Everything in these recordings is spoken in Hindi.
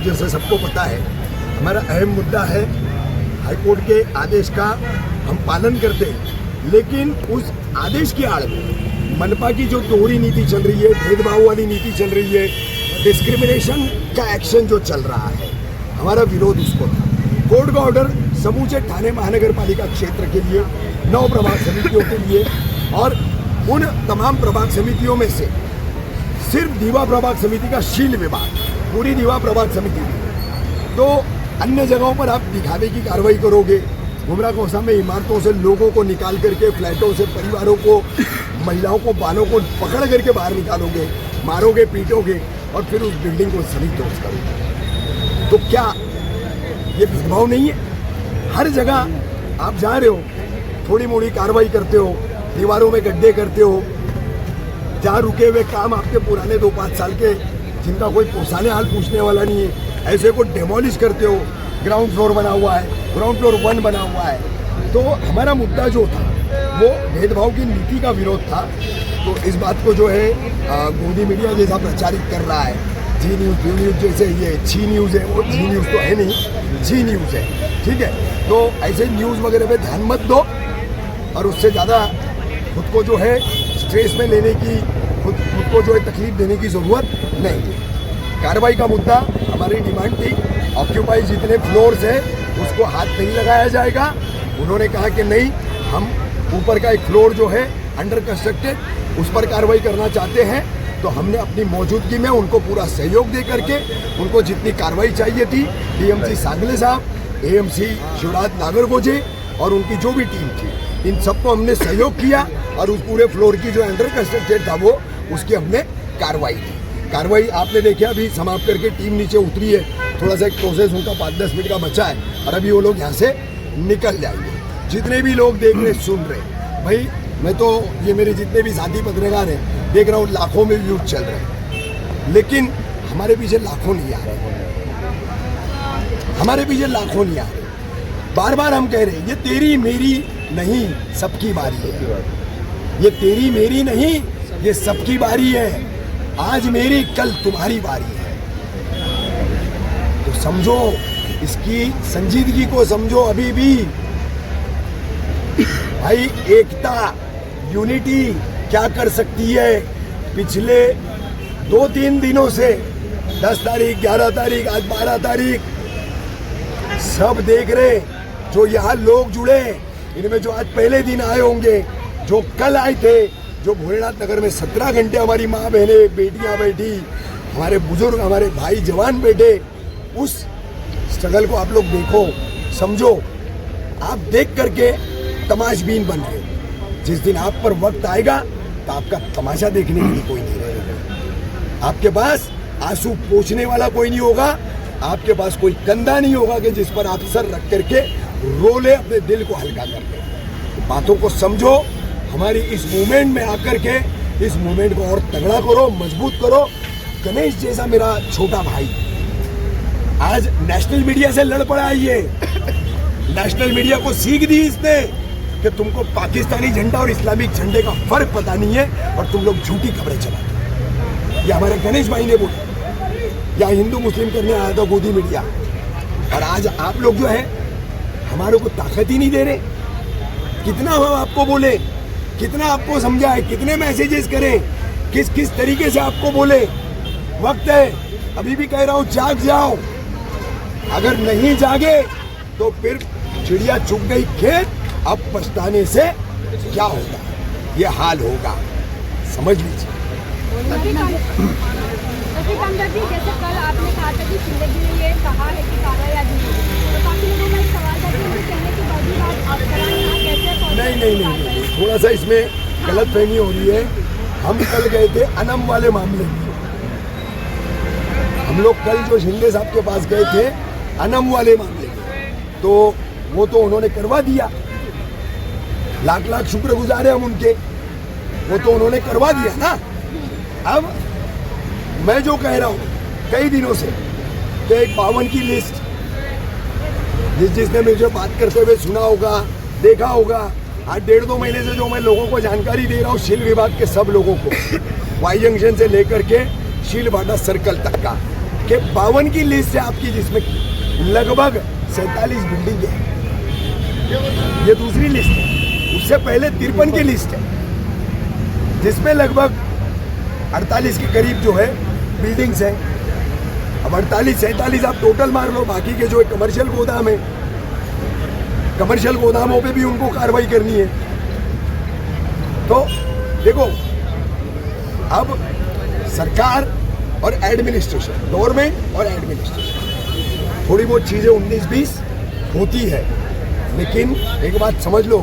आप जैसे सबको पता है, हमारा अहम मुद्दा है हाईकोर्ट के आदेश का हम पालन करते हैं, लेकिन उस आदेश की आड़ में मनपा की जो दोहरी नीति चल रही है, भेदभाव वाली नीति चल रही है, डिस्क्रिमिनेशन का एक्शन जो चल रहा है, हमारा विरोध उसको था। कोर्ट का ऑर्डर समूचे ठाणे महानगर पालिका क्षेत्र के लिए 9 प्रभाग समितियों के लिए, और उन तमाम प्रभाग समितियों में से सिर्फ दीवा प्रभाग समिति का शील विभाग, पूरी दीवा प्रभाग समिति में, तो अन्य जगहों पर आप दिखावे की कार्रवाई करोगे, गुमराह कोसा में इमारतों से लोगों को निकाल करके, फ्लैटों से परिवारों को, महिलाओं को, बालों को पकड़ करके बाहर निकालोगे, मारोगे, पीटोगे और फिर उस बिल्डिंग को सभी ध्वस्त करोगे। तो क्या ये भेदभाव नहीं है? हर जगह आप जा रहे हो, थोड़ी मोड़ी कार्रवाई करते हो, दीवारों में गड्ढे करते हो, जहाँ रुके हुए काम आपके पुराने 2-5 साल के जिनका कोई पोसाने हाल पूछने वाला नहीं है, ऐसे को डेमोलिश करते हो। ग्राउंड फ्लोर बना हुआ है, ग्राउंड फ्लोर 1 बना हुआ है। तो हमारा मुद्दा जो था वो भेदभाव की नीति का विरोध था। तो इस बात को जो है गोदी मीडिया जैसा प्रचारित कर रहा है, जी न्यूज़, व्यू न्यूज़ जैसे ये जी न्यूज़ है, वो जी न्यूज़ तो है नहीं, जी न्यूज़ है, ठीक है। तो ऐसे न्यूज़ वगैरह पे ध्यान मत दो और उससे ज़्यादा खुद को जो है स्ट्रेस में लेने की, खुद को जो है तकलीफ देने की ज़रूरत नहीं थी। कार्रवाई का मुद्दा हमारी डिमांड थी, ऑक्यूपाई जितने फ्लोर्स हैं उसको हाथ नहीं लगाया जाएगा। उन्होंने कहा कि नहीं, हम ऊपर का एक फ्लोर जो है अंडर कंस्ट्रक्टेड, उस पर कार्रवाई करना चाहते हैं। तो हमने अपनी मौजूदगी में उनको पूरा सहयोग दे करके उनको जितनी कार्रवाई चाहिए थी, डीएमसी सांगले साहब, एएमसी शिवराज नागरगोजे और उनकी जो भी टीम थी, इन सबको हमने सहयोग किया और उस पूरे फ्लोर की जो अंडर कंस्ट्रक्टेड था वो उसकी हमने कार्रवाई की। कार्रवाई आपने देखा, अभी समाप्त करके टीम नीचे उतरी है, थोड़ा सा एक प्रोसेस उनका 5-10 मिनट का बचा है और अभी वो लोग यहाँ से निकल जाएंगे। जितने भी लोग देख रहे, सुन रहे, भाई मैं तो ये मेरे जितने भी साथी पत्रकार हैं देख रहा हूँ, लाखों में व्यूज चल रहे हैं, लेकिन हमारे पीछे लाखों नहीं आ रहे, हमारे पीछे लाखों नहीं आ रहे। बार बार हम कह रहे हैं ये तेरी मेरी नहीं, सबकी बारी है। ये तेरी मेरी नहीं, ये सबकी बारी है। आज मेरी, कल तुम्हारी बारी है। तो समझो, इसकी संजीदगी को समझो अभी भी। भाई एकता, यूनिटी क्या कर सकती है? पिछले 2-3 दिनों से 10 तारीख, 11 तारीख, आज 12 तारीख, सब देख रहे, जो यहाँ लोग जुड़े, इनमें जो आज पहले दिन आए होंगे, जो कल आए थे, जो भोलेनाथ नगर में 17 घंटे हमारी माँ बहनें, बेटियाँ बैठी, हमारे बुजुर्ग, हमारे भाई जवान बैठे, उस स्ट्रगल को आप लोग देखो, समझो। आप देख करके तमाशबीन बन रहे। जिस दिन आप पर वक्त आएगा तो आपका तमाशा देखने के लिए कोई नहीं रहेगा। आपके पास आंसू पोंछने वाला कोई नहीं होगा, आपके पास कोई कंधा नहीं होगा कि जिस पर आप सर रख करके रो ले, अपने दिल को हल्का कर ले। तो बातों को समझो, हमारी इस मूवमेंट में आकर के इस मूवमेंट को और तगड़ा करो, मजबूत करो। गणेश जैसा मेरा छोटा भाई आज नेशनल मीडिया से लड़ पड़ा है। ये नेशनल मीडिया को सीख दी इसने कि तुमको पाकिस्तानी झंडा और इस्लामिक झंडे का फर्क पता नहीं है और तुम लोग झूठी खबरें चलाते। ये हमारे गणेश भाई ने बोला, या हिंदू मुस्लिम करने आया था गोदी मीडिया, और आज आप लोग जो है हमारे को ताकत ही नहीं दे रहे। कितना हम आपको बोले, कितना आपको समझाए, कितने मैसेजेस करें, किस किस तरीके से आपको बोले। वक्त है, अभी भी कह रहा हूँ, जाग जाओ। अगर नहीं जागे तो फिर चिड़िया चुग गई खेत, अब पछताने से क्या होगा, ये हाल होगा, समझ लीजिए। जैसे कल आपने कहा था कि जिंदगी ने ये कहा है कि काला या झूठ, तो काफी लोगों का एक सवाल था कि उनके कहने के बाद आप कैसे? नहीं, थोड़ा सा इसमें गलतफहमी हो रही है। हम कल गए थे अनम वाले मामले में। हम लोग कल जो शिंदे साहब के पास गए थे अनम वाले मामले में, तो वो तो उन्होंने करवा दिया। लाख लाख शुक्रगुजार है हम उनके, वो तो उन्होंने करवा दिया ना। अब मैं जो कह रहा हूँ कई दिनों से कि एक 52 की लिस्ट, जिसने मुझे बात करते हुए सुना होगा, देखा होगा, आज 1.5-2 महीने से जो मैं लोगों को जानकारी दे रहा हूँ, शील विभाग के सब लोगों को, वाई जंक्शन से लेकर के शील भाटा सर्कल तक का, कि 52 की लिस्ट है आपकी, जिसमें लगभग 47 बिल्डिंग है। ये दूसरी लिस्ट है। उससे पहले 53 की लिस्ट है, जिसमें लगभग 48 के करीब जो है बिल्डिंग्स हैं। अब 48-47 आप टोटल मार लो, बाकी के जो कमर्शियल गोदाम है, कमर्शियल गोदामों पे भी उनको कार्रवाई करनी है। तो देखो, अब सरकार और एडमिनिस्ट्रेशन, गवर्नमेंट और एडमिनिस्ट्रेशन, थोड़ी बहुत चीजें 19-20 होती है, लेकिन एक बात समझ लो,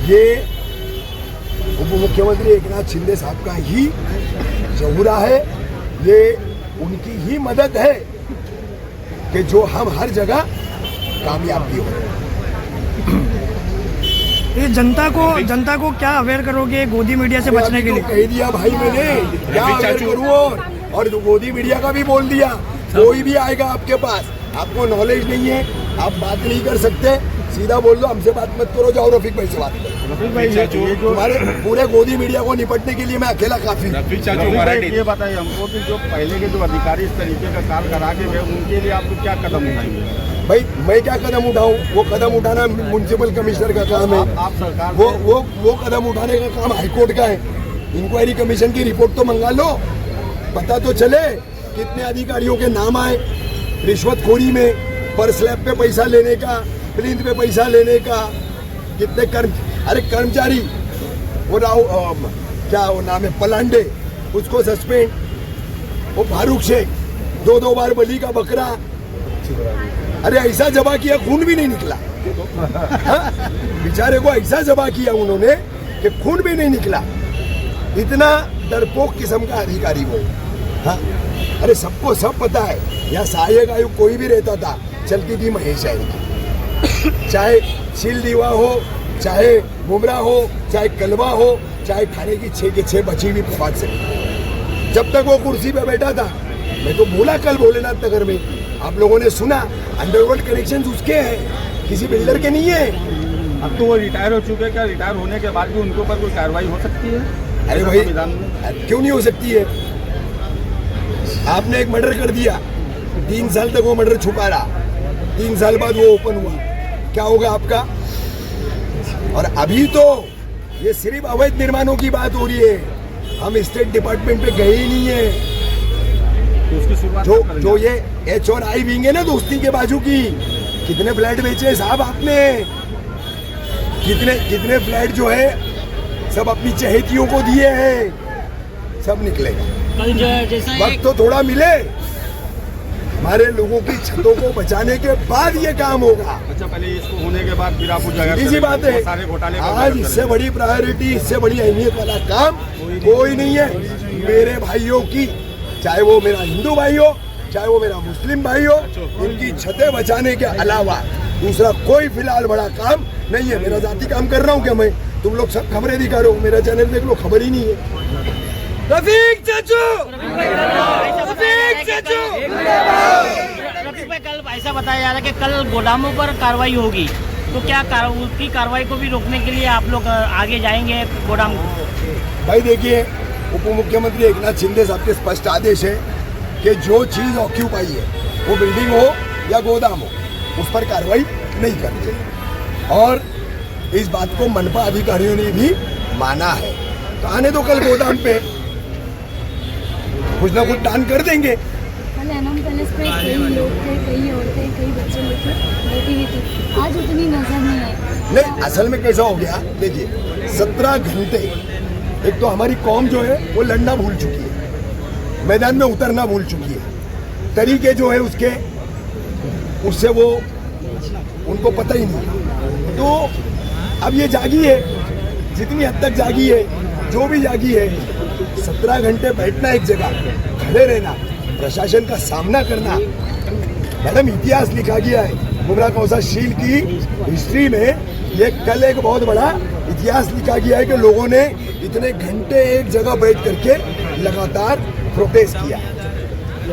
ये उप मुख्यमंत्री एकनाथ शिंदे साहब का ही जहुरा है, ये उनकी ही मदद है कि जो हम हर जगह कामयाब भी हो। ये जनता को क्या अवेयर करोगे गोदी मीडिया से बचने के लिए? कह दिया भाई मैंने, क्या अवेयर करूँ, और गोदी मीडिया का भी बोल दिया। कोई भी आएगा आपके पास, आपको नॉलेज नहीं है, आप बात नहीं कर सकते, सीधा बोल दो हमसे बात मत करो, जाओ रफीक भाई से बात करो। रफीक भाई, तुम्हारे पूरे गोदी मीडिया को निपटने के लिए मैं अकेला काफी। रफीक भाई, ये बताइए हमको कि जो पहले के जो अधिकारी इस तरीके का कार्य करा के गए, उनके लिए आप क्या कदम उठाएंगे? भाई मैं क्या कदम उठाऊं? वो कदम उठाना म्युनिसिपल कमिश्नर का काम है। आप सरकार वो कदम उठाने का काम हाईकोर्ट का है। इंक्वायरी कमीशन की रिपोर्ट तो मंगा लो, पता तो चले कितने अधिकारियों के नाम आए रिश्वतखोरी में, पर स्लैब पे पैसा लेने का, प्लिंथ पे पैसा लेने का, कितने कर्मचारी, वो राव क्या वो नाम है, पलांडे, उसको सस्पेंड, वो फारूक शेख 2 बार बलि का बकरा, अरे ऐसा जबा किया खून भी नहीं निकला। बेचारे को ऐसा जबा किया उन्होंने कि खून भी नहीं निकला। इतना डरपोक किस्म का अधिकारी वो। हाँ, अरे सबको सब पता है, यहाँ सहायक आयुक्त कोई भी रहता था, चलती थी महेश की, चाहे शील दीवा हो, चाहे बुमराह हो, चाहे कलवा हो, चाहे थाने की 6 के 6 बची हुई प्रभात से, जब तक वो कुर्सी पे बैठा था। मैं तो बोला कल भोलेनाथ नगर में, आप लोगों ने सुना, अंडरवर्ल्ड कनेक्शंस उसके हैं, किसी बिल्डर के नहीं है। अब तो वो रिटायर हो चुके हैं, क्या रिटायर होने के बाद भी उनके ऊपर कोई कार्रवाई हो सकती है? अरे भाई, क्यों नहीं हो सकती है? आपने एक मर्डर कर दिया, 3 साल तक वो मर्डर छुपा रहा, 3 साल बाद वो ओपन हुआ, क्या होगा आपका? और अभी तो ये सिर्फ अवैध निर्माणों की बात हो रही है, हम स्टेट डिपार्टमेंट पे गए ही नहीं है। तो उसकी शुरुआत जो ये एच और आई विंग है ना दोस्ती के बाजू की, कितने फ्लैट बेचे साहब आपने? कितने फ्लैट जो है सब अपनी चहेतियों को दिए हैं, सब निकलेगा। वक्त तो थोड़ा मिले, हमारे लोगों की छतों को बचाने के बाद ये काम होगा। अच्छा, पहले इसको होने के बाद फिर आप उजागर इसी बात है। सारे घोटाले आज इससे बड़ी प्रायोरिटी, इससे बड़ी अहमियत वाला काम कोई नहीं है मेरे भाइयों की, चाहे वो मेरा हिंदू भाई हो, चाहे वो मेरा मुस्लिम भाई हो, इनकी छतें बचाने के अलावा दूसरा कोई फिलहाल बड़ा काम नहीं है। मेरा जाति काम कर रहा हूँ क्या मैं? तुम लोग सब खबरें दिखा रहे हो, मेरा चैनल देख लो, खबर ही नहीं है। रफीक चाचू, रफीक चाचू। रफीक भाई, कल ऐसा बताया जा रहा है कि कल गोदामों पर कार्रवाई होगी, तो क्या उसकी कार्रवाई को भी रोकने के लिए आप लोग आगे जाएंगे गोदाम? भाई देखिए, उप मुख्यमंत्री एकनाथ शिंदे साहब के स्पष्ट आदेश है कि जो चीज ऑक्यूपाई है, वो बिल्डिंग हो या गोदाम हो, उस पर कार्रवाई नहीं करनी चाहिए। और इस बात को मनपा अधिकारियों ने भी माना है। तो आने दो कल गोदाम पे, कुछ ना कुछ दान कर देंगे। कल एनएम पैलेस पे कई लोग थे, कई औरतें, कई बच्चे लोग थे, बैठी हुई थी, आज उतनी नजर नहीं आई। नहीं, असल में कैसा हो गया, देखिए 17 घंटे, एक तो हमारी कौम जो है वो लड़ना भूल चुकी है, मैदान में उतरना भूल चुकी है, तरीके जो है उससे वो उनको पता ही नहीं। तो अब ये जागी है, जितनी हद तक जागी है, जो भी जागी है, 17 घंटे बैठना एक जगह, खड़े रहना, प्रशासन का सामना करना। मैडम, इतिहास लिखा गया है बुमराह कौसा शील की हिस्ट्री में, ये कल एक बहुत बड़ा इतिहास लिखा गया है कि लोगों ने इतने घंटे एक जगह बैठ करके लगातार प्रोटेस्ट किया,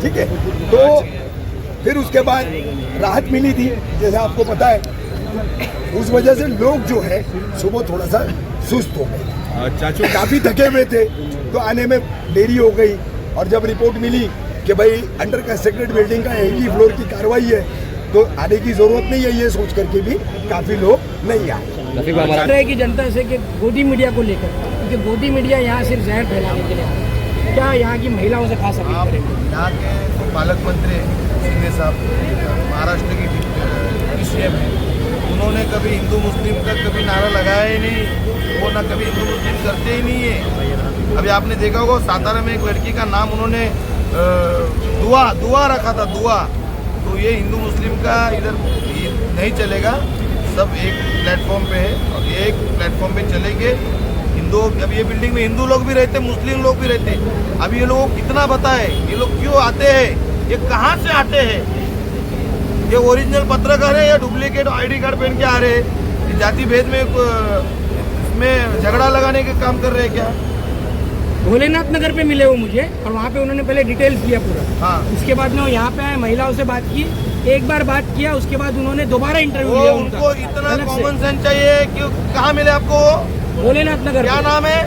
ठीक है। तो फिर उसके बाद राहत मिली थी, जैसे आपको पता है, उस वजह से लोग जो है सुबह थोड़ा सा सुस्त हो गए, काफी थके हुए थे, तो आने में देरी हो गई। और जब रिपोर्ट मिली कि भाई अंडर कंस्ट्रक्टेड बिल्डिंग का एक ही फ्लोर की कार्रवाई है तो आने की जरूरत नहीं है, ये सोच करके भी काफी लोग नहीं आए। लग रहा है कि जनता से कि गोदी मीडिया को लेकर, क्योंकि गोदी मीडिया यहाँ सिर्फ जहर फैलाने के लिए आता है। क्या यहाँ की महिलाओं से खास अपील करेंगे? यहाँ के तो पालक मंत्री शिंदे साहब महाराष्ट्र की सीएम है, उन्होंने कभी हिंदू मुस्लिम का कभी नारा लगाया ही नहीं, वो ना कभी हिंदू मुस्लिम करते ही नहीं है। अभी आपने देखा होगा सातारा में एक लड़की का नाम उन्होंने दुआ रखा था, दुआ। तो ये हिंदू मुस्लिम का इधर नहीं चलेगा, सब एक प्लेटफॉर्म पे है और एक प्लेटफॉर्म पे चलेंगे। हिंदू, अब ये बिल्डिंग में हिंदू लोग भी रहते, मुस्लिम लोग भी रहते। अब ये लोगों को कितना बताए ये लोग क्यों आते हैं, ये कहाँ से आते हैं, ये ओरिजिनल पत्रकार है या डुप्लीकेट आईडी कार्ड पहन के आ रहे हैं, ये जाति भेद में इसमें झगड़ा लगाने के काम कर रहे हैं क्या? भोलेनाथ नगर पे मिले वो मुझे, और वहाँ पे उन्होंने पहले डिटेल्स दिया पूरा। हाँ, उसके बाद में वो यहाँ पे आए, महिलाओं से बात की, एक बार बात किया, उसके बाद उन्होंने दोबारा इंटरव्यू वो लिया उनको उनका इतना अलग से। कॉमन सेंस चाहिए कि कहाँ मिले आपको? भोलेनाथ नगर क्या पे। नाम है?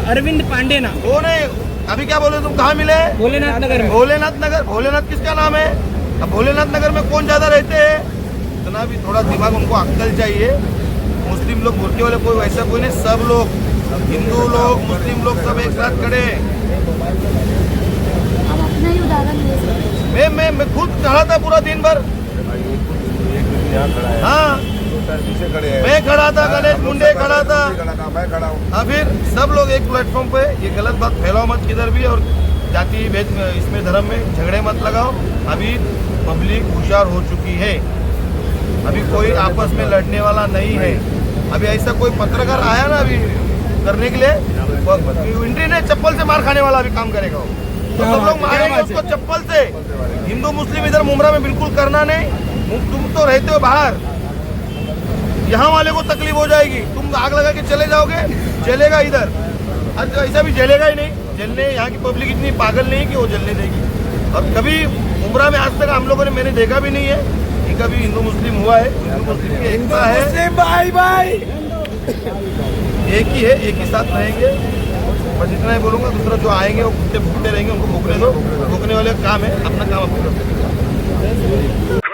अरविंद पांडे नाम। वो नहीं, अभी क्या बोले तुम, कहाँ मिले? भोलेनाथ नगर में। भोलेनाथ नगर। भोलेनाथ किसका नाम है? अब भोलेनाथ नगर में कौन ज्यादा रहते हैं? इतना भी थोड़ा दिमाग उनको अक्ल चाहिए। मुस्लिम लोग बुरके वाले कोई वैसा कोई नहीं, सब लोग हिंदू लोग मुस्लिम लोग सब एक साथ खड़े हैं। आप अपना ही उदाहरण ले सकते हैं। मैं खुद खड़ा था पूरा दिन भर। हाँ, मैं खड़ा था, गणेश मुंडे खड़ा था, मैं खड़ा हूँ। हाँ, फिर सब लोग एक प्लेटफॉर्म पे। ये गलत बात फैलाओ मत किधर भी, और जाति भेद इसमें धर्म में झगड़े मत लगाओ। अभी पब्लिक होशियार हो चुकी है, अभी कोई आपस में लड़ने वाला नहीं है। अभी ऐसा कोई पत्रकार आया ना अभी करने के लिए, एंट्री ने चप्पल से मार खाने वाला अभी काम करेगा वो, तो सब लोग मारेंगे उसको चप्पल से। हिंदू मुस्लिम इधर मुमरा में बिल्कुल करना नहीं। तुम तो रहते हो बाहर, यहाँ वाले को तकलीफ हो जाएगी, तुम आग लगा के चले जाओगे, जलेगा इधर। आज ऐसा भी जलेगा ही नहीं, जलने यहाँ की पब्लिक इतनी पागल नहीं कि वो जलने देगी। और कभी मुमरा में आज तक हम लोगों ने मैंने देखा भी नहीं है कि कभी हिंदू मुस्लिम हुआ है। हिंदू मुस्लिम की एकता है, भाई भाई एक ही है, एक ही साथ रहेंगे। बस इतना ही बोलूँगा, दूसरा जो आएंगे वो कुत्ते भूखते रहेंगे, उनको भूखने दो, भूखने वाले का काम है, अपना काम अपने करते हैं।